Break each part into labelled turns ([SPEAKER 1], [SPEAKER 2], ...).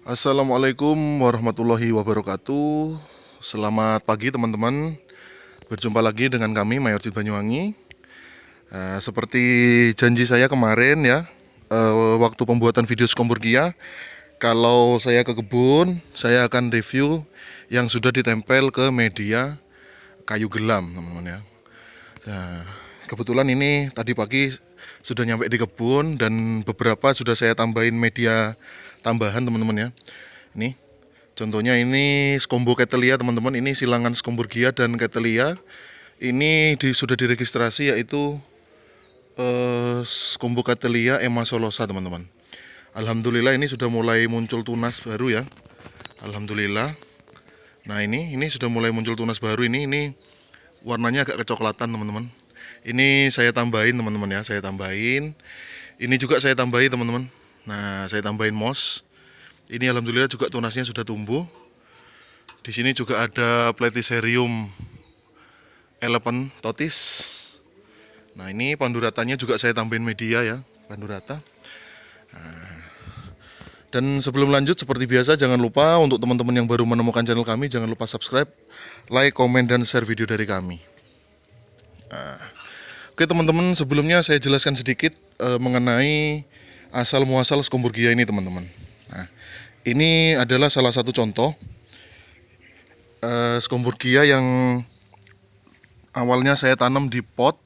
[SPEAKER 1] Assalamualaikum warahmatullahi wabarakatuh. Selamat pagi teman-teman. Berjumpa lagi dengan kami Mayorcid Banyuwangi. Seperti janji saya kemarin ya, waktu pembuatan video Skomburgia, kalau saya ke kebun, saya akan review yang sudah ditempel ke media kayu gelam, teman-teman ya. Nah, kebetulan ini tadi pagi sudah nyampe di kebun dan beberapa sudah saya tambahin media tambahan, teman-teman ya. Ini contohnya, ini Skomboketelia teman-teman, ini silangan Skomburgia dan Ketelia. Ini sudah diregistrasi yaitu Skomboketelia emasolosa teman-teman. Alhamdulillah ini sudah mulai muncul tunas baru ya. Alhamdulillah. Nah ini sudah mulai muncul tunas baru, ini warnanya agak kecoklatan teman-teman. Ini saya tambahin teman-teman ya, saya tambahin. Ini juga saya tambahin teman-teman. Nah saya tambahin moss. Ini alhamdulillah juga tunasnya sudah tumbuh. Di sini juga ada Platycerium elephantotis. Nah ini panduratanya juga saya tambahin media ya, pandurata. Dan sebelum lanjut, seperti biasa jangan lupa untuk teman-teman yang baru menemukan channel kami, jangan lupa subscribe, like, komen, dan share video dari kami. Oke teman-teman, sebelumnya saya jelaskan sedikit mengenai asal muasal Skomburgia ini teman-teman. Nah, ini adalah salah satu contoh Skomburgia yang awalnya saya tanam di pot.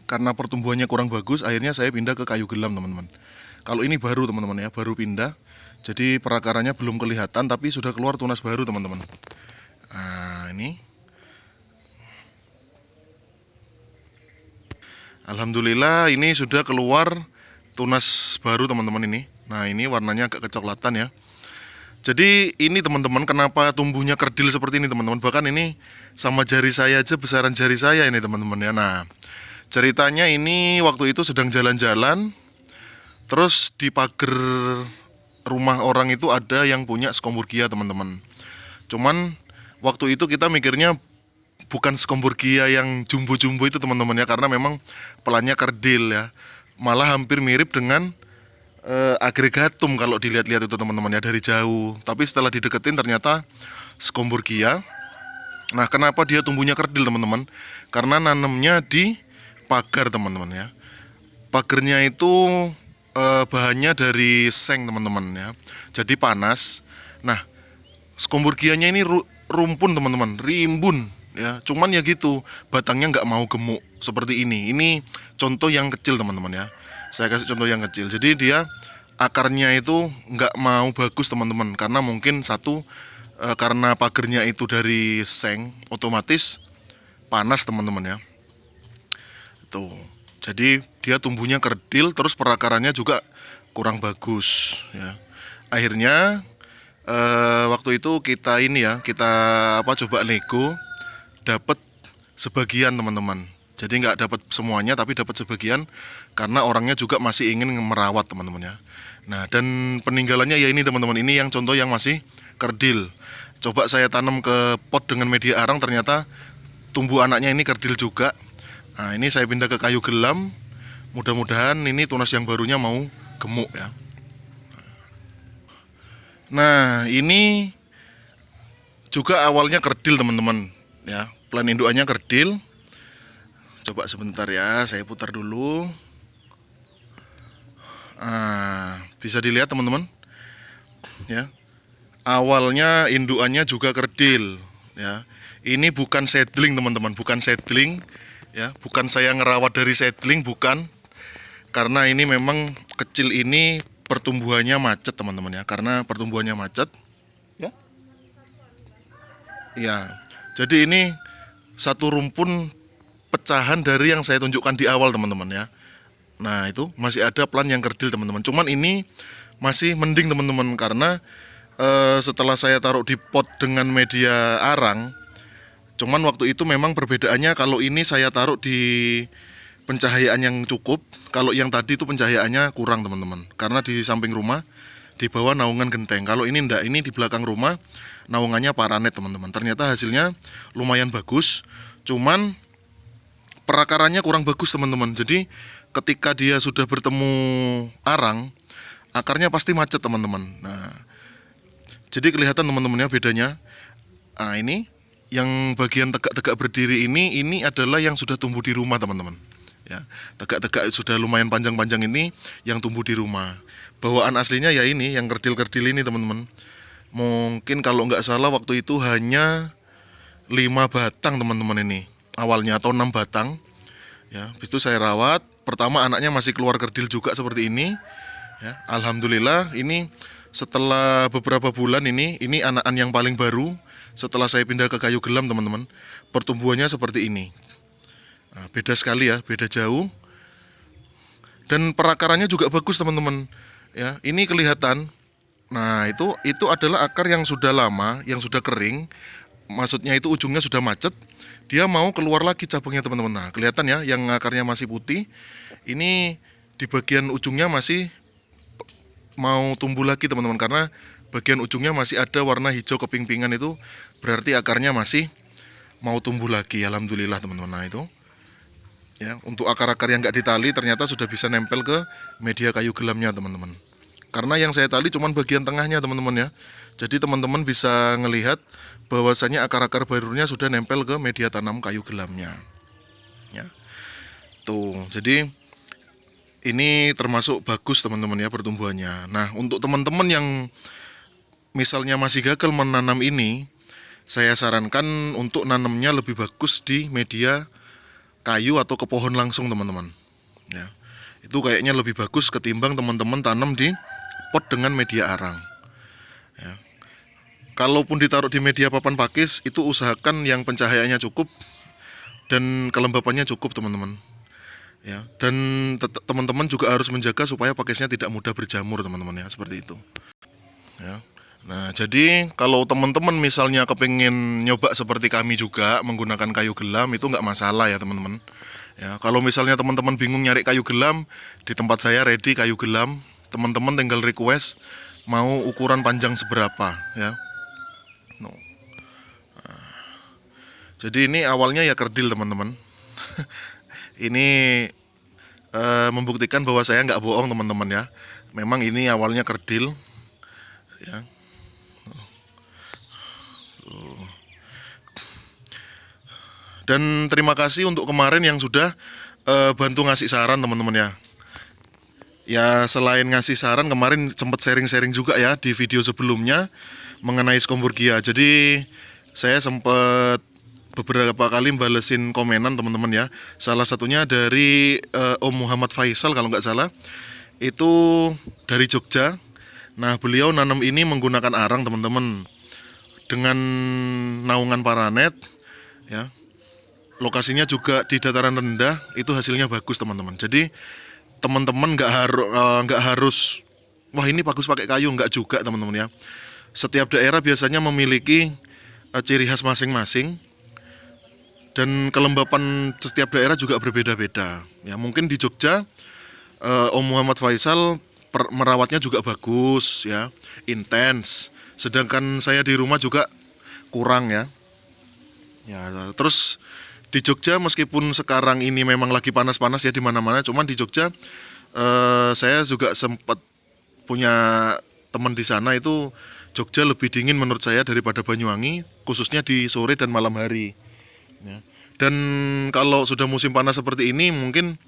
[SPEAKER 1] Karena pertumbuhannya kurang bagus, akhirnya saya pindah ke kayu gelam teman-teman. Kalau ini baru teman-teman ya, baru pindah. Jadi perakarannya belum kelihatan, tapi sudah keluar tunas baru teman-teman. Nah ini, alhamdulillah ini sudah keluar tunas baru teman-teman ini. Nah ini warnanya agak kecoklatan ya. Jadi ini teman-teman, kenapa tumbuhnya kerdil seperti ini teman-teman. Bahkan ini sama jari saya aja, besaran jari saya ini teman-teman ya. Nah ceritanya ini waktu itu sedang jalan-jalan, terus di pagar rumah orang itu ada yang punya Skomburgia teman-teman. Cuman waktu itu kita mikirnya bukan Skomburgia yang jumbo-jumbo itu teman-teman ya, karena memang pelannya kerdil ya. Malah hampir mirip dengan agregatum kalau dilihat-lihat itu teman-teman ya dari jauh. Tapi setelah dideketin ternyata Skomburgia. Nah kenapa dia tumbuhnya kerdil teman-teman? Karena nanamnya di pagar teman-teman ya. Pagarnya itu bahannya dari seng teman-teman ya. Jadi panas. Nah Skomburgianya ini rumpun teman-teman, rimbun ya. Cuman ya gitu, batangnya nggak mau gemuk seperti ini. Ini contoh yang kecil teman-teman ya. Saya kasih contoh yang kecil. Jadi dia akarnya itu nggak mau bagus teman-teman, karena mungkin satu karena pagernya itu dari seng, otomatis panas teman-teman ya. Tuh. Jadi dia tumbuhnya kerdil, terus perakarannya juga kurang bagus ya. Akhirnya waktu itu kita ini ya, kita coba nego, dapat sebagian teman-teman. Jadi nggak dapat semuanya, tapi dapat sebagian karena orangnya juga masih ingin merawat teman-teman ya. Nah dan peninggalannya ya ini teman-teman, ini yang contoh yang masih kerdil. Coba saya tanam ke pot dengan media arang, ternyata tumbuh anaknya ini kerdil juga. Nah ini saya pindah ke kayu gelam. Mudah-mudahan ini tunas yang barunya mau gemuk ya. Nah ini juga awalnya kerdil teman-teman ya, plan indukannya kerdil. Coba sebentar ya, saya putar dulu. Bisa dilihat teman-teman ya, awalnya indukannya juga kerdil ya. Ini bukan seedling teman-teman, bukan seedling ya, bukan saya ngerawat dari seedling, bukan. Karena ini memang kecil, ini pertumbuhannya macet teman-teman ya, karena pertumbuhannya macet ya. Ya, jadi ini satu rumpun pecahan dari yang saya tunjukkan di awal teman-teman ya. Nah itu masih ada plan yang kerdil teman-teman. Cuman ini masih mending teman-teman, karena setelah saya taruh di pot dengan media arang. Cuman waktu itu memang perbedaannya, kalau ini saya taruh di pencahayaan yang cukup, kalau yang tadi itu pencahayaannya kurang teman-teman. Karena di samping rumah, di bawah naungan genteng. Kalau ini enggak, ini di belakang rumah naungannya paranet teman-teman. Ternyata hasilnya lumayan bagus. Cuman perakarannya kurang bagus teman-teman. Jadi ketika dia sudah bertemu arang, akarnya pasti macet teman-teman. Nah Jadi kelihatan teman-teman ya bedanya. Nah, ini yang bagian tegak-tegak berdiri ini adalah yang sudah tumbuh di rumah teman-teman. Ya, tegak-tegak sudah lumayan panjang-panjang ini yang tumbuh di rumah. Bawaan aslinya ya ini yang kerdil-kerdil ini teman-teman. Mungkin kalau nggak salah waktu itu hanya 5 batang teman-teman ini awalnya, atau 6 batang. Ya, habis itu saya rawat. Pertama anaknya masih keluar kerdil juga seperti ini. Ya, alhamdulillah ini setelah beberapa bulan ini anakan yang paling baru setelah saya pindah ke kayu gelam teman-teman. Pertumbuhannya seperti ini. Nah, beda sekali ya, beda jauh. Dan perakarannya juga bagus teman-teman. Ya, ini kelihatan. Nah, itu adalah akar yang sudah lama, yang sudah kering. Maksudnya itu ujungnya sudah macet. Dia mau keluar lagi cabangnya teman-teman. Nah, kelihatan ya, yang akarnya masih putih. Ini di bagian ujungnya masih mau tumbuh lagi teman-teman, karena bagian ujungnya masih ada warna hijau keping-pingan, itu berarti akarnya masih mau tumbuh lagi. Alhamdulillah teman-teman. Nah, itu ya, untuk akar-akar yang nggak ditali ternyata sudah bisa nempel ke media kayu gelamnya teman-teman. Karena yang saya tali cuma bagian tengahnya teman-teman ya. Jadi teman-teman bisa ngelihat bahwasanya akar-akar barunya sudah nempel ke media tanam kayu gelamnya. Ya. Tuh, jadi ini termasuk bagus teman-teman ya pertumbuhannya. Nah, untuk teman-teman yang misalnya masih gagal menanam ini, saya sarankan untuk nanamnya lebih bagus di media kayu atau ke pohon langsung teman-teman. Ya, itu kayaknya lebih bagus ketimbang teman-teman tanam di pot dengan media arang. Ya. Kalaupun ditaruh di media papan pakis, itu usahakan yang pencahayaannya cukup dan kelembapannya cukup teman-teman. Ya, dan teman-teman juga harus menjaga supaya pakisnya tidak mudah berjamur teman-teman ya, seperti itu. Ya. Nah, jadi kalau teman-teman misalnya kepingin nyoba seperti kami juga menggunakan kayu gelam, itu nggak masalah ya teman-teman. Ya, kalau misalnya teman-teman bingung nyari kayu gelam, di tempat saya ready kayu gelam. Teman-teman tinggal request mau ukuran panjang seberapa ya. No. Nah, jadi ini awalnya ya kerdil teman-teman. Ini membuktikan bahwa saya nggak bohong teman-teman ya. Memang ini awalnya kerdil ya. Dan terima kasih untuk kemarin yang sudah bantu ngasih saran teman-teman ya. Ya, selain ngasih saran, kemarin sempat sharing-sharing juga ya di video sebelumnya mengenai Scomburgia. Jadi saya sempat beberapa kali balesin komenan teman-teman ya. Salah satunya dari Om Muhammad Faisal kalau nggak salah. Itu dari Jogja. Nah, beliau nanam ini menggunakan arang teman-teman, dengan naungan paranet ya. Lokasinya juga di dataran rendah, itu hasilnya bagus teman-teman. Jadi teman-teman nggak harus wah ini bagus pakai kayu, nggak juga teman-teman ya. Setiap daerah biasanya memiliki ciri khas masing-masing. Dan kelembapan setiap daerah juga berbeda-beda. Ya, mungkin di Jogja Om Muhammad Faisal merawatnya juga bagus ya, intens. Sedangkan saya di rumah juga kurang ya. Ya, terus di Jogja meskipun sekarang ini memang lagi panas-panas ya di mana-mana, cuman di Jogja saya juga sempat punya teman di sana, itu Jogja lebih dingin menurut saya daripada Banyuwangi, khususnya di sore dan malam hari. Ya. Dan kalau sudah musim panas seperti ini mungkin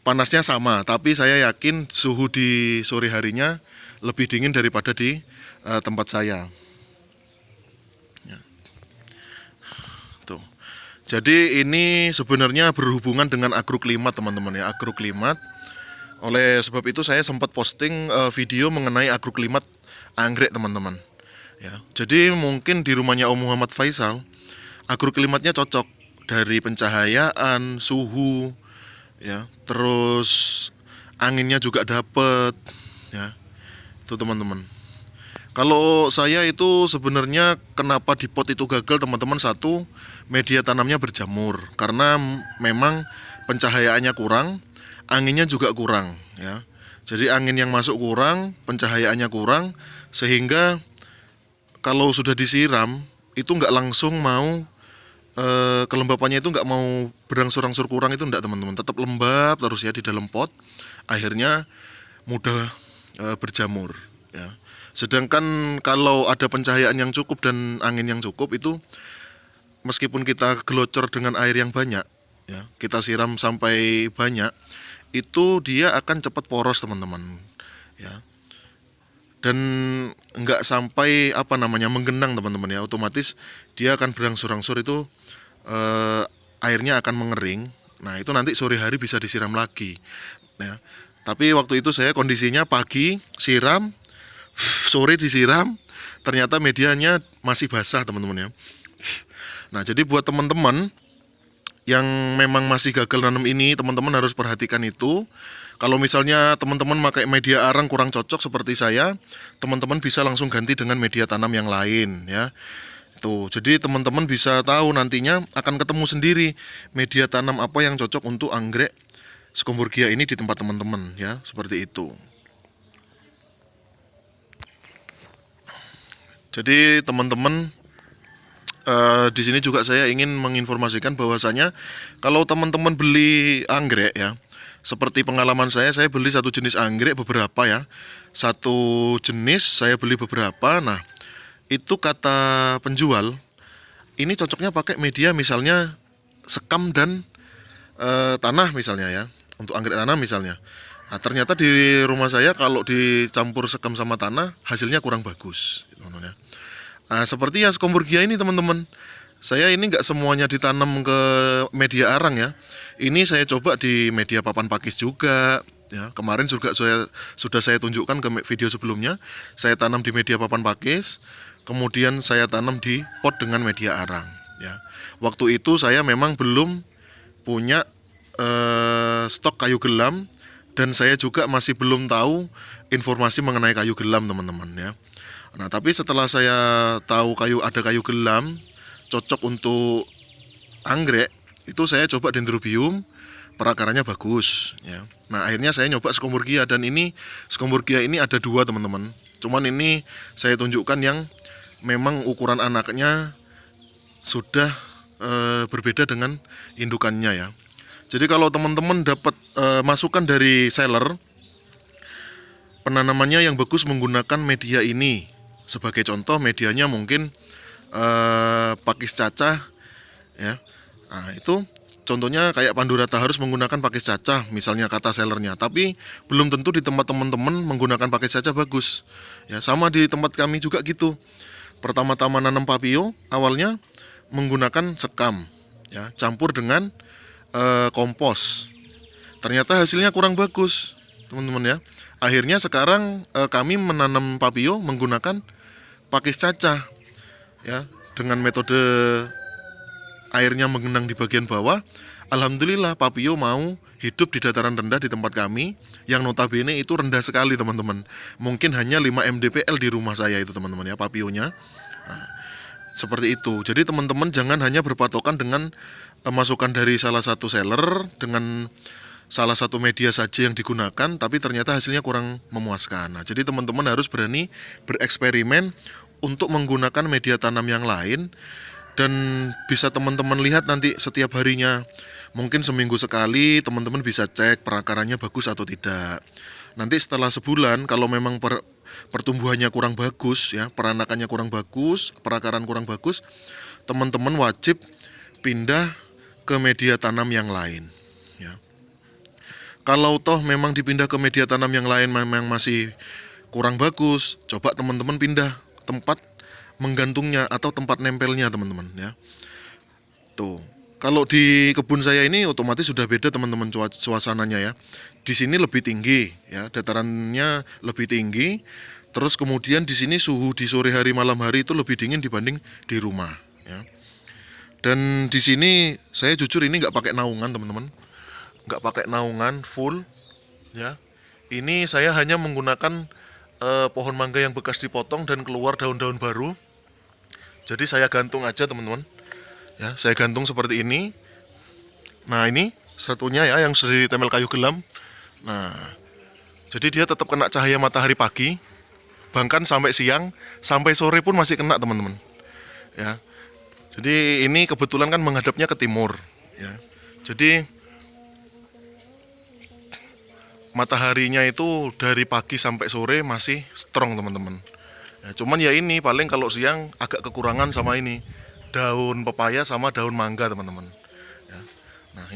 [SPEAKER 1] panasnya sama, tapi saya yakin suhu di sore harinya lebih dingin daripada di tempat saya. Ya. Tuh. Jadi ini sebenarnya berhubungan dengan agroklimat teman-teman ya, agroklimat. Oleh sebab itu saya sempat posting video mengenai agroklimat anggrek teman-teman. Ya. Jadi mungkin di rumahnya Om Muhammad Faisal agroklimatnya cocok dari pencahayaan, suhu, ya, terus anginnya juga dapet, ya, itu teman-teman. Kalau saya itu sebenarnya kenapa di pot itu gagal teman-teman, satu, media tanamnya berjamur, karena memang pencahayaannya kurang, anginnya juga kurang, ya. Jadi angin yang masuk kurang, pencahayaannya kurang, sehingga kalau sudah disiram itu nggak langsung mau kelembapannya itu nggak mau berangsur-angsur kurang, itu enggak teman-teman, tetap lembab terus ya di dalam pot, akhirnya mudah berjamur ya. Sedangkan kalau ada pencahayaan yang cukup dan angin yang cukup itu, meskipun kita gelocor dengan air yang banyak, ya, kita siram sampai banyak, itu dia akan cepat poros teman-teman, ya. Dan nggak sampai menggenang teman-teman ya, otomatis dia akan berangsur-angsur itu airnya akan mengering. Nah itu nanti sore hari bisa disiram lagi, ya. Tapi waktu itu saya kondisinya pagi siram, sore disiram, ternyata medianya masih basah teman-teman ya. Nah jadi buat teman-teman yang memang masih gagal nanam ini, teman-teman harus perhatikan itu. Kalau misalnya teman-teman pakai media arang kurang cocok seperti saya, teman-teman bisa langsung ganti dengan media tanam yang lain ya. Tuh, jadi teman-teman bisa tahu nantinya akan ketemu sendiri media tanam apa yang cocok untuk anggrek Scomburgia ini di tempat teman-teman ya, seperti itu. Jadi teman-teman, di sini juga saya ingin menginformasikan bahwasanya kalau teman-teman beli anggrek ya, seperti pengalaman saya beli satu jenis anggrek beberapa ya, satu jenis saya beli beberapa. Nah itu kata penjual ini cocoknya pakai media misalnya sekam dan tanah misalnya ya, untuk anggrek tanah misalnya. Nah ternyata di rumah saya kalau dicampur sekam sama tanah hasilnya kurang bagus teman-teman ya. Nah seperti ya Scomburgia ini teman-teman, saya ini nggak semuanya ditanam ke media arang ya. Ini saya coba di media papan pakis juga ya. Kemarin juga sudah saya tunjukkan ke video sebelumnya. Saya tanam di media papan pakis, kemudian saya tanam di pot dengan media arang ya. Waktu itu saya memang belum punya stok kayu gelam, dan saya juga masih belum tahu informasi mengenai kayu gelam teman-teman ya. Nah tapi setelah saya tahu ada kayu gelam cocok untuk anggrek, itu saya coba Dendrobium, perakarannya bagus ya. Nah akhirnya saya nyoba Scomburgia, dan ini Scomburgia ini ada dua teman-teman. Cuman ini saya tunjukkan yang memang ukuran anaknya sudah berbeda dengan indukannya ya. Jadi kalau teman-teman dapat masukan dari seller, penanamannya yang bagus menggunakan media ini. Sebagai contoh medianya mungkin pakis cacah ya. Nah itu contohnya kayak Pandurata harus menggunakan pakis cacah misalnya kata sellernya. Tapi belum tentu di tempat teman-teman menggunakan pakis cacah bagus ya. Sama di tempat kami juga gitu. Pertama-tama nanam papio awalnya menggunakan sekam ya, campur dengan kompos. Ternyata hasilnya kurang bagus teman-teman ya. Akhirnya sekarang kami menanam papio menggunakan pakis cacah ya, dengan metode airnya mengenang di bagian bawah. Alhamdulillah papio mau hidup di dataran rendah di tempat kami, yang notabene itu rendah sekali teman-teman. Mungkin hanya 5 mdpl di rumah saya itu teman-teman ya papionya. Nah, seperti itu. Jadi teman-teman jangan hanya berpatokan dengan masukan dari salah satu seller, dengan salah satu media saja yang digunakan, tapi ternyata hasilnya kurang memuaskan. Nah, jadi teman-teman harus berani bereksperimen untuk menggunakan media tanam yang lain, dan bisa teman-teman lihat nanti setiap harinya. Mungkin seminggu sekali teman-teman bisa cek perakarannya bagus atau tidak. Nanti setelah sebulan kalau memang pertumbuhannya kurang bagus ya, peranakannya kurang bagus, perakaran kurang bagus, teman-teman wajib pindah ke media tanam yang lain ya. Kalau toh memang dipindah ke media tanam yang lain memang masih kurang bagus, coba teman-teman pindah tempat menggantungnya atau tempat nempelnya teman-teman ya. Tuh, kalau di kebun saya ini otomatis sudah beda teman-teman suasananya ya. Di sini lebih tinggi ya, datarannya lebih tinggi. Terus kemudian di sini suhu di sore hari malam hari itu lebih dingin dibanding di rumah ya. Dan di sini saya jujur ini nggak pakai naungan teman-teman, nggak pakai naungan full ya. Ini saya hanya menggunakan pohon mangga yang bekas dipotong dan keluar daun-daun baru. Jadi saya gantung aja teman-teman ya, saya gantung seperti ini. Nah ini satunya ya yang sudah ditempel kayu gelam. Nah jadi dia tetap kena cahaya matahari pagi, bahkan sampai siang, sampai sore pun masih kena teman-teman ya. Jadi ini kebetulan kan menghadapnya ke timur ya. Jadi mataharinya itu dari pagi sampai sore masih strong teman-teman. Ya, cuman ya ini paling kalau siang agak kekurangan sama ini daun pepaya sama daun mangga teman-teman. Ya. Nah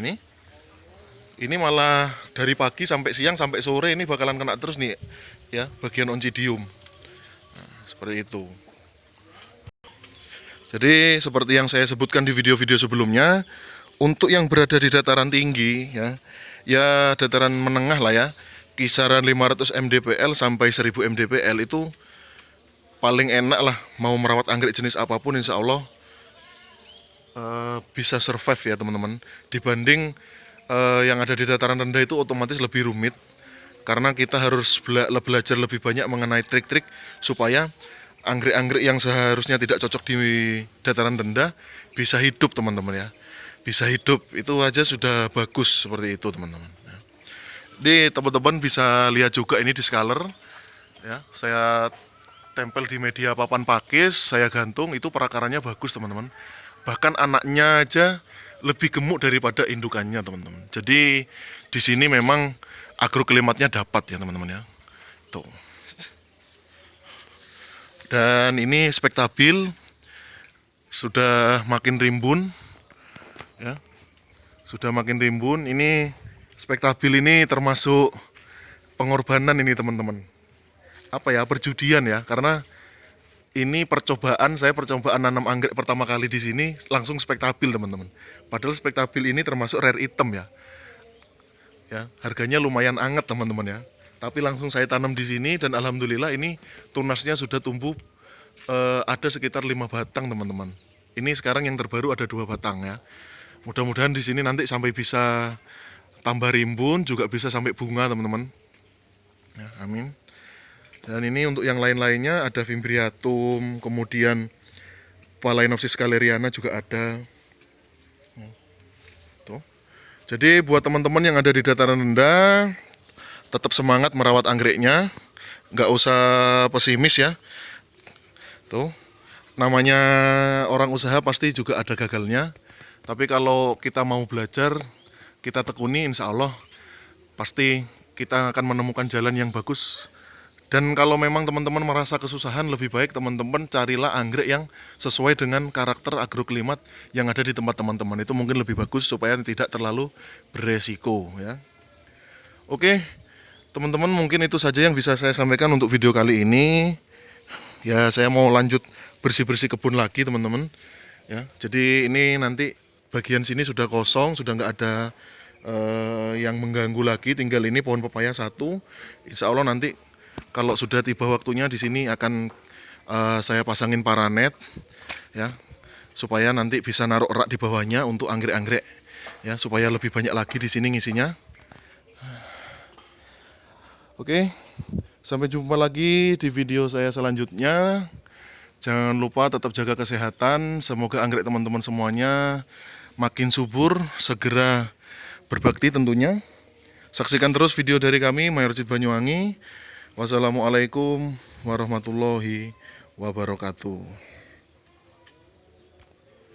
[SPEAKER 1] ini malah dari pagi sampai siang sampai sore ini bakalan kena terus nih ya bagian oncidium. Nah, seperti itu. Jadi seperti yang saya sebutkan di video-video sebelumnya, untuk yang berada di dataran tinggi ya dataran menengah lah ya, kisaran 500 mdpl sampai 1000 mdpl itu paling enak lah mau merawat anggrek jenis apapun insya Allah bisa survive ya teman-teman. Dibanding yang ada di dataran rendah itu otomatis lebih rumit karena kita harus belajar lebih banyak mengenai trik-trik supaya anggrek-anggrek yang seharusnya tidak cocok di dataran rendah bisa hidup teman-teman ya. Bisa hidup itu aja sudah bagus seperti itu teman-teman. Jadi teman-teman bisa lihat juga ini di scaler ya. Saya tempel di media papan pakis, saya gantung, itu perakarannya bagus teman-teman. Bahkan anaknya aja lebih gemuk daripada indukannya teman-teman. Jadi di sini memang agroklimatnya dapat ya teman-teman ya. Tuh. Dan ini spektabil sudah makin rimbun ya. Sudah makin rimbun. Ini spektabil ini termasuk pengorbanan ini teman-teman. Apa ya, perjudian ya, karena ini saya percobaan nanam anggrek pertama kali di sini langsung spektabil teman-teman. Padahal spektabil ini termasuk rare item ya. Ya, harganya lumayan anget teman-teman ya. Tapi langsung saya tanam di sini dan alhamdulillah ini tunasnya sudah tumbuh ada sekitar 5 batang teman-teman. Ini sekarang yang terbaru ada 2 batang ya. Mudah-mudahan di sini nanti sampai bisa tambah rimbun, juga bisa sampai bunga teman-teman. Ya, amin. Dan ini untuk yang lain-lainnya ada Fimbriatum, kemudian Phalaenopsis scaleriana juga ada. Tuh. Jadi buat teman-teman yang ada di dataran rendah, tetap semangat merawat anggreknya, nggak usah pesimis ya. Tuh, namanya orang usaha pasti juga ada gagalnya. Tapi kalau kita mau belajar, kita tekuni, insya Allah pasti kita akan menemukan jalan yang bagus. Dan kalau memang teman-teman merasa kesusahan, lebih baik teman-teman carilah anggrek yang sesuai dengan karakter agroklimat yang ada di tempat teman-teman. Itu mungkin lebih bagus supaya tidak terlalu beresiko ya. Oke, teman-teman mungkin itu saja yang bisa saya sampaikan untuk video kali ini. Ya, saya mau lanjut bersih-bersih kebun lagi teman-teman ya. Jadi ini nanti bagian sini sudah kosong, sudah nggak ada yang mengganggu lagi. Tinggal ini pohon pepaya 1. Insya Allah nanti kalau sudah tiba waktunya di sini akan saya pasangin paranet ya, supaya nanti bisa naruh rak di bawahnya untuk anggrek-anggrek ya, supaya lebih banyak lagi di sini ngisinya. Oke, sampai jumpa lagi di video saya selanjutnya. Jangan lupa tetap jaga kesehatan. Semoga anggrek teman-teman semuanya makin subur, segera berbakti tentunya. Saksikan terus video dari kami, Mayorcid Banyuwangi. Wassalamualaikum warahmatullahi wabarakatuh.